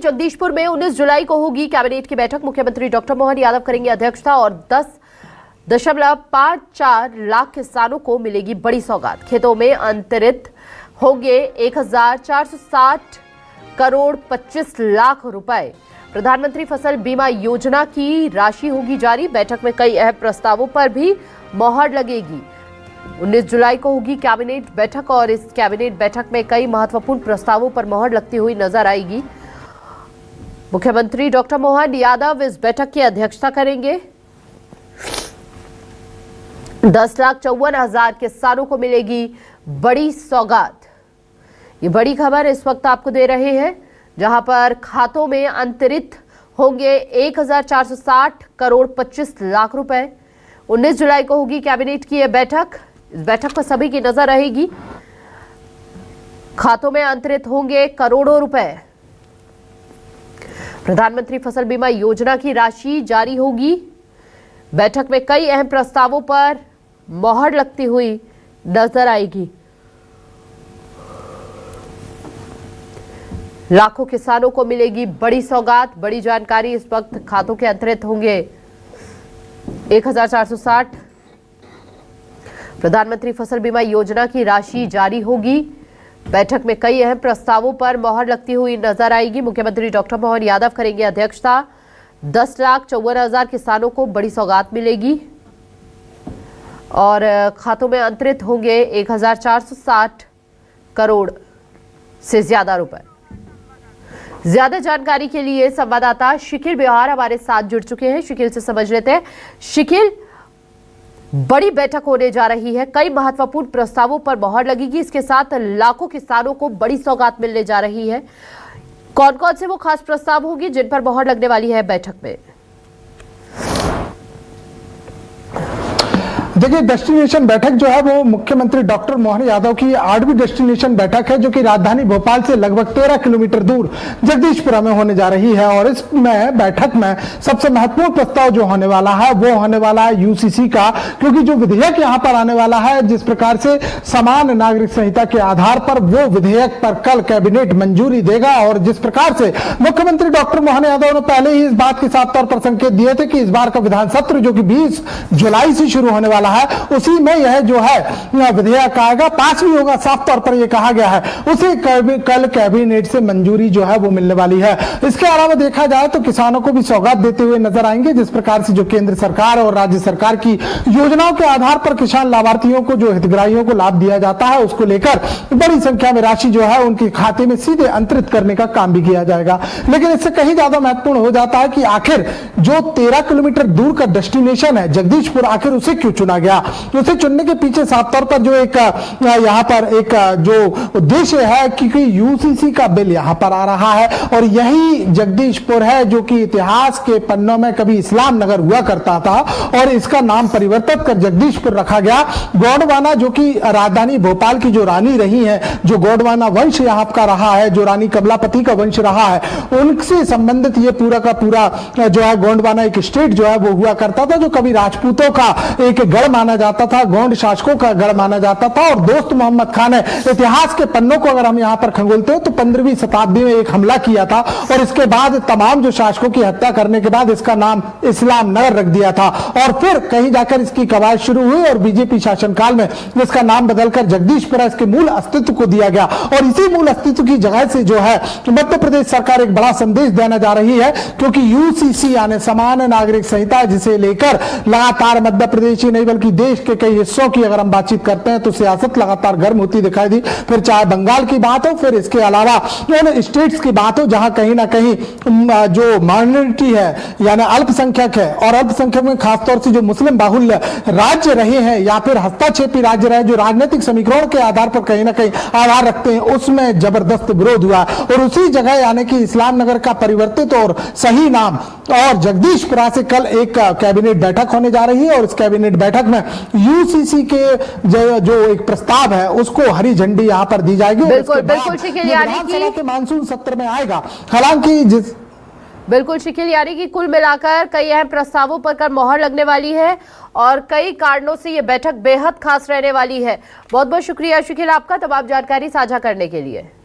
जगदीशपुर में 19 जुलाई को होगी कैबिनेट की बैठक। मुख्यमंत्री डॉक्टर मोहन यादव करेंगे अध्यक्षता और 10.54 लाख किसानों को मिलेगी बड़ी सौगात। खेतों में अंतरित होंगे 1460 करोड़ 25 लाख रुपए। प्रधानमंत्री फसल बीमा योजना की राशि होगी जारी। बैठक में कई अहम प्रस्तावों पर भी मोहर लगेगी। 19 जुलाई को होगी कैबिनेट बैठक और इस कैबिनेट बैठक में कई महत्वपूर्ण प्रस्तावों पर मोहर लगती हुई नजर आएगी। मुख्यमंत्री डॉक्टर मोहन यादव इस बैठक की अध्यक्षता करेंगे। 10,54,000 किसानों को मिलेगी बड़ी सौगात। ये बड़ी खबर इस वक्त आपको दे रहे हैं, जहां पर खातों में अंतरित होंगे 1460 करोड़ 25 लाख रुपए। 19 जुलाई को होगी कैबिनेट की यह बैठक। इस बैठक पर सभी की नजर रहेगी। खातों में अंतरित होंगे करोड़ों रुपए। प्रधानमंत्री फसल बीमा योजना की राशि जारी होगी। बैठक में कई अहम प्रस्तावों पर मोहर लगती हुई नजर आएगी। लाखों किसानों को मिलेगी बड़ी सौगात। बड़ी जानकारी इस वक्त खातों के अंतरित होंगे 1460। प्रधानमंत्री फसल बीमा योजना की राशि जारी होगी। बैठक में कई अहम प्रस्तावों पर मोहर लगती हुई नजर आएगी। मुख्यमंत्री डॉक्टर मोहन यादव करेंगे अध्यक्षता। 10,54,000 किसानों को बड़ी सौगात मिलेगी और खातों में अंतरित होंगे 1460 करोड़ से ज्यादा रुपए। ज्यादा जानकारी के लिए संवाददाता शिकिल बिहार हमारे साथ जुड़ चुके हैं। शिकिल से समझ लेते हैं। शिकिल, बड़ी बैठक होने जा रही है, कई महत्वपूर्ण प्रस्तावों पर मोहर लगेगी। इसके साथ लाखों किसानों को बड़ी सौगात मिलने जा रही है। कौन कौन से वो खास प्रस्ताव होंगे जिन पर मोहर लगने वाली है बैठक में? देखिए, डेस्टिनेशन बैठक जो है वो मुख्यमंत्री डॉक्टर मोहन यादव की 8वीं डेस्टिनेशन बैठक है, जो कि राजधानी भोपाल से लगभग 13 किलोमीटर दूर जगदीशपुरा में होने जा रही है। और इसमें बैठक में सबसे महत्वपूर्ण प्रस्ताव जो होने वाला है वो होने वाला है यूसीसी का, क्योंकि जो विधेयक यहाँ पर आने वाला है, जिस प्रकार से समान नागरिक संहिता के आधार पर वो विधेयक पर कल कैबिनेट मंजूरी देगा। और जिस प्रकार से मुख्यमंत्री डॉक्टर मोहन यादव ने पहले ही इस बात के साफ तौर पर संकेत दिए थे कि इस बार का विधान सत्र जो कि 20 जुलाई से शुरू होने वाला है, उसी में यह जो है विधेयक आएगा, पास भी होगा। साफ तौर पर यह कहा गया है उसे कल कैबिनेट से मंजूरी जो है वो मिलने वाली है। इसके अलावा देखा जाए तो किसानों को भी सौगात देते हुए नजर आएंगे। जिस प्रकार से जो केंद्र सरकार और राज्य सरकार की योजनाओं के आधार पर किसान लाभार्थियों को, जो हितग्राहियों को लाभ दिया जाता है, उसको लेकर बड़ी संख्या में राशि जो है उनके खाते में सीधे अंतरित करने का काम भी किया जाएगा। लेकिन इससे कहीं ज्यादा महत्वपूर्ण हो जाता है कि आखिर जो 13 किलोमीटर दूर का डेस्टिनेशन है जगदीशपुर, आखिर उसे क्यों चुना गया? उसे चुनने के पीछे साफ तौर पर जो एक यहाँ पर एक जो उद्देश्य है, क्योंकि यूसीसी का बिल यहाँ पर आ रहा है और यही जगदीशपुर है जो कि इतिहास के पन्नों में कभी इस्लाम नगर हुआ करता था और इसका नाम परिवर्तित कर जगदीशपुर रखा गया। गोंडवाना जो कि राजधानी भोपाल की जो रानी रही है, जो गोंडवाना वंश यहाँ का रहा है, जो रानी कमलापति का वंश रहा है, उनसे संबंधित ये पूरा का पूरा जो है गोंडवाना एक स्टेट जो है वो हुआ करता था, जो कभी राजपूतों का एक गढ़ माना जाता था, गोंड शासकों का गढ़ माना जाता था। और दोस्त मोहम्मद खान ने इतिहास के पन्नों को अगर हम यहां पर खंगोलते हैं तो 15वीं शताब्दी में एक हमला किया था और इसके बाद तमाम जो शासकों की हत्या करने के बाद इसका नाम इस्लाम नगर रख दिया था। और फिर कहीं जाकर इसकी कवायद शुरू हुई और बीजेपी शासनकाल में इसका नाम बदलकर जगदीशपुरा इसके मूल अस्तित्व को दिया गया। और इसी मूल अस्तित्व की जगह से जो है मध्य प्रदेश सरकार एक बड़ा संदेश देना जा रही है, क्योंकि यूसीसी यानी समान नागरिक संहिता, जिसे लेकर लगातार मध्य प्रदेश ही नहीं बल्कि देश के कई हिस्सों की अगर हम बातचीत करते हैं तो सियासत लगातार गर्म होती दिखाई दी। फिर चाहे बंगाल की बात हो, फिर इसके अलावा उन स्टेट्स की बात हो जहां कहीं ना कहीं जो माइनॉरिटी है यानी अल्पसंख्यक है, और अल्पसंख्यक में खासतौर से जो मुस्लिम बाहुल्य राज्य रहे हैं या फिर हस्तक्षेपी राज्य रहे, जो राजनीतिक समीकरण के आधार पर कहीं ना कहीं आधार रखते हैं, उसमें जबरदस्त विरोध हुआ। और उसी जगह यानी कि इस्लाम नगर का परिवर्तित और सही नाम और जगदीशपुरा से कल एक कैबिनेट बैठक होने जा रही है। और इस कैबिनेट बैठक में यूसीसी के जो एक प्रस्ताव है उसको हरी झंडी यहां पर दी जाएगी। बिल्कुल बिल्कुल शिकिल, यानी कि मानसून सत्र में आएगा। हालांकि बिल्कुल शिकिल, यानी कि कुल मिलाकर कई अहम प्रस्तावों पर कर मोहर लगने वाली है और कई कारणों से ये बैठक बेहद खास रहने वाली है। बहुत बहुत शुक्रिया शिकिल आपका तमाम जानकारी साझा करने के लिए।